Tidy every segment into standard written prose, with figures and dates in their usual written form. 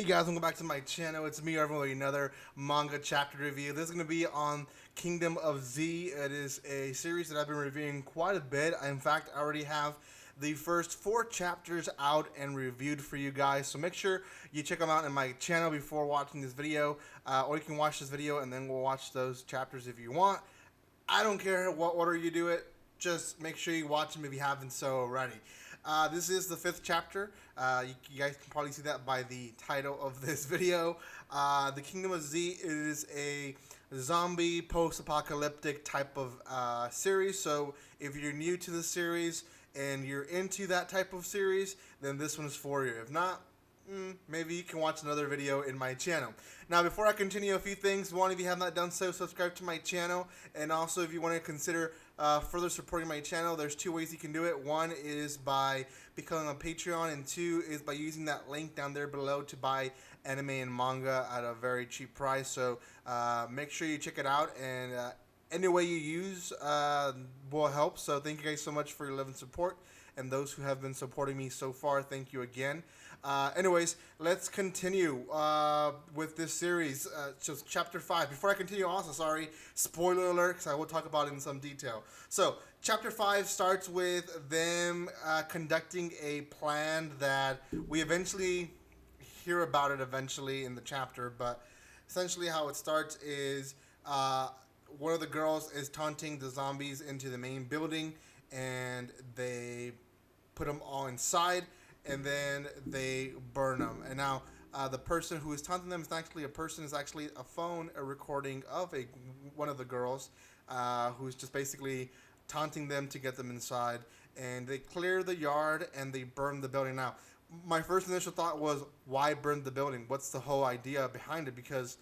Hey guys, welcome back to my channel. It's me, everyone, with another manga chapter review. This is going to be on Kingdom of Z. It is a series that I've been reviewing quite a bit. In fact, I already have the first 4 chapters out and reviewed for you guys. So make sure you check them out in my channel before watching this video. Or you can watch this video and then we'll watch those chapters if you want. I don't care what order you do it. Just make sure you watch them if you haven't so already. This is the 5th chapter. You guys can probably see that by the title of this video. The Kingdom of Z is a zombie post-apocalyptic type of series. So if you're new to the series and you're into that type of series, then this one is for you. If not, maybe you can watch another video in my channel. Now, before I continue, a few things. One, if you have not done so, subscribe to my channel. And also, if you want to consider further supporting my channel, there's 2 ways you can do it. One is by becoming a Patreon, and 2 is by using that link down there below to buy anime and manga at a very cheap price. So make sure you check it out, and any way you use will help. So thank you guys so much for your love and support. And those who have been supporting me so far, thank you again. Anyways, let's continue with this series. Just chapter 5. Before I continue, also, sorry, spoiler alert, because I will talk about it in some detail. So, chapter 5 starts with them conducting a plan that we eventually hear about it eventually in the chapter, but essentially how it starts is one of the girls is taunting the zombies into the main building, and they put them all inside, and then they burn them. And now the person who is taunting them is actually a person, is actually a phone, a recording of one of the girls who's just basically taunting them to get them inside. And they clear the yard and they burn the building. Now, my first initial thought was, why burn the building? What's the whole idea behind it? Because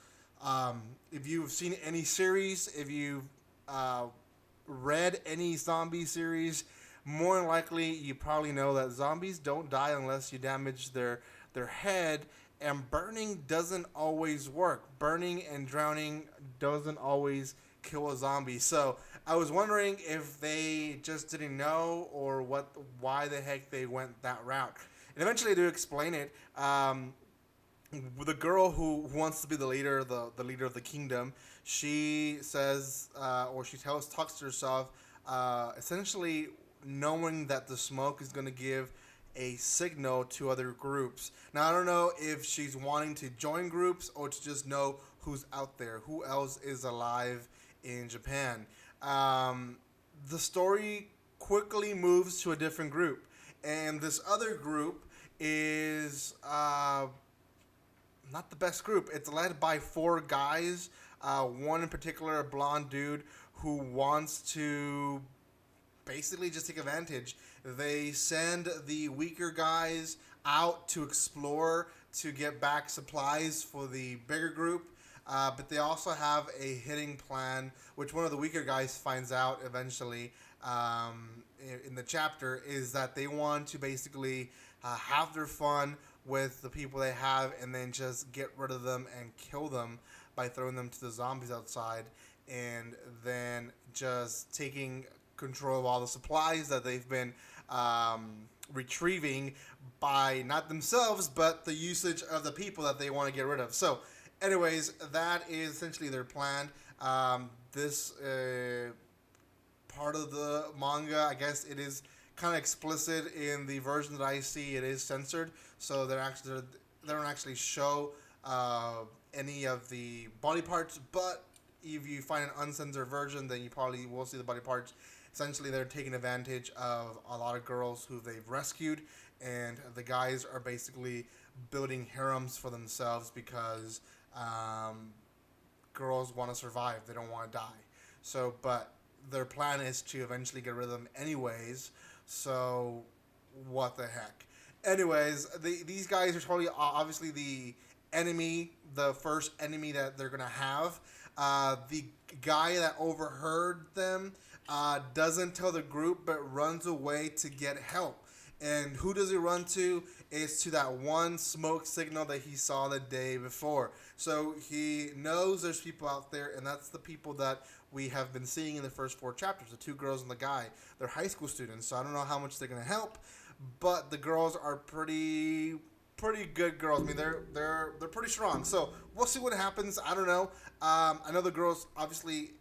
if you've seen any series, if you've read any zombie series, more than likely you probably know that zombies don't die unless you damage their head, and burning doesn't always work. Burning and drowning doesn't always kill a zombie. So I was wondering if they just didn't know, or why the heck they went that route. And eventually they do explain it. The girl who wants to be the leader, the leader of the kingdom, she says, or she talks to herself, essentially knowing that the smoke is going to give a signal to other groups. Now, I don't know if she's wanting to join groups or to just know who's out there, who else is alive in Japan. The story quickly moves to a different group, and this other group is not the best group. It's led by 4 guys. One in particular, a blonde dude who wants to basically just take advantage. They send the weaker guys out to explore, to get back supplies for the bigger group. But they also have a hidden plan, which one of the weaker guys finds out eventually in the chapter, is that they want to basically have their fun with the people they have, and then just get rid of them and kill them by throwing them to the zombies outside, and then just taking control of all the supplies that they've been retrieving by not themselves, but the usage of the people that they want to get rid of. So anyways, that is essentially their plan. This part of the manga, I guess it is kind of explicit. In the version that I see, it is censored, so they don't actually show any of the body parts. But if you find an uncensored version, then you probably will see the body parts. Essentially, they're taking advantage of a lot of girls who they've rescued, and the guys are basically building harems for themselves because girls want to survive. They don't want to die. So, but their plan is to eventually get rid of them anyways. So, what the heck? Anyways, these guys are totally obviously the enemy, the first enemy that they're going to have. The guy that overheard them doesn't tell the group, but runs away to get help. And who does he run to? Is to that one smoke signal that he saw the day before. So he knows there's people out there, and that's the people that we have been seeing in the first 4 chapters, the 2 girls and the guy. They're high school students, so I don't know how much they're going to help, but the girls are pretty pretty good girls. I mean, they're pretty strong. So we'll see what happens. I don't know. I know the girls obviously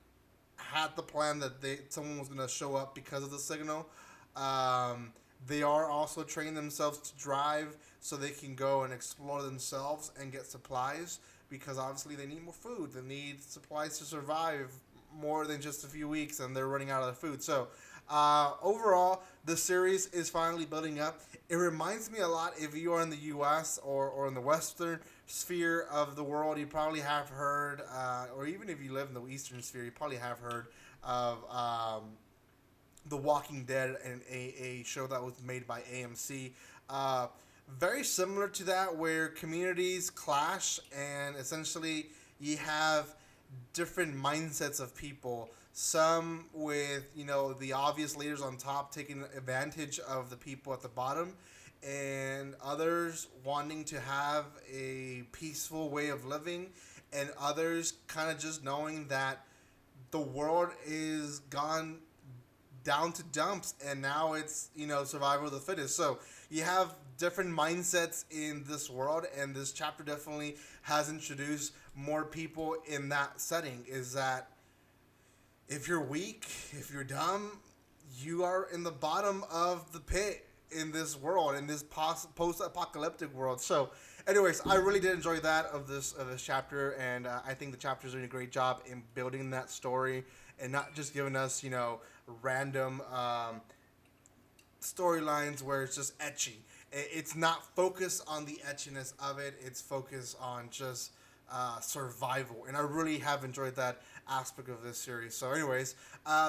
had the plan that someone was gonna show up because of the signal. Um, they are also training themselves to drive so they can go and explore themselves and get supplies because obviously they need more food. They need supplies to survive more than just a few weeks and they're running out of food. So overall, the series is finally building up. It reminds me a lot, if you are in the U.S. or in the Western sphere of the world, you probably have heard, or even if you live in the Eastern sphere, you probably have heard of The Walking Dead, and a show that was made by AMC. Very similar to that, where communities clash, and essentially you have different mindsets of people. Some with the obvious leaders on top taking advantage of the people at the bottom, and others wanting to have a peaceful way of living, and others kind of just knowing that the world is gone down to dumps and now it's survival of the fittest. So you have different mindsets in this world, and this chapter definitely has introduced more people in that setting. Is that if you're weak, if you're dumb, you are in the bottom of the pit in this world, in this post-apocalyptic world. So, anyways, I really did enjoy that of this chapter, and I think the chapter's doing a great job in building that story and not just giving us random storylines where it's just etchy. It's not focused on the etchiness of it. It's focused on just survival, and I really have enjoyed that aspect of this series. So, anyways,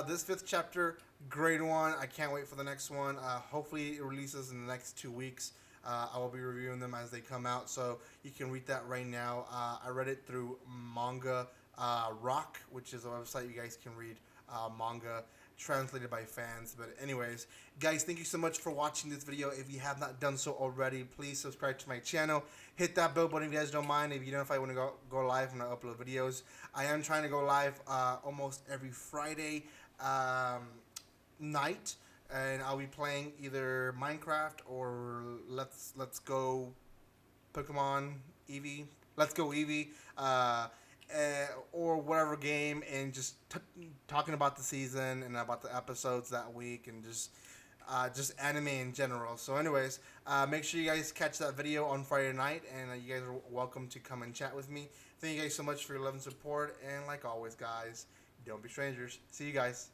this fifth chapter, great one. I can't wait for the next one. Hopefully, it releases in the next 2 weeks. I will be reviewing them as they come out, so you can read that right now. I read it through Manga Rock, which is a website you guys can read manga translated by fans. But anyways, guys, thank you so much for watching this video. If you have not done so already, please subscribe to my channel. Hit that bell button if you guys don't mind. If you know if I want to go live when I upload videos, I am trying to go live almost every Friday night, and I'll be playing either Minecraft or Let's Go Pokemon Eevee. Let's Go Eevee. Or whatever game, and just talking about the season and about the episodes that week, and just anime in general. So anyways, make sure you guys catch that video on Friday night, and you guys are welcome to come and chat with me. Thank you guys so much for your love and support, and like always, guys, don't be strangers. See you guys.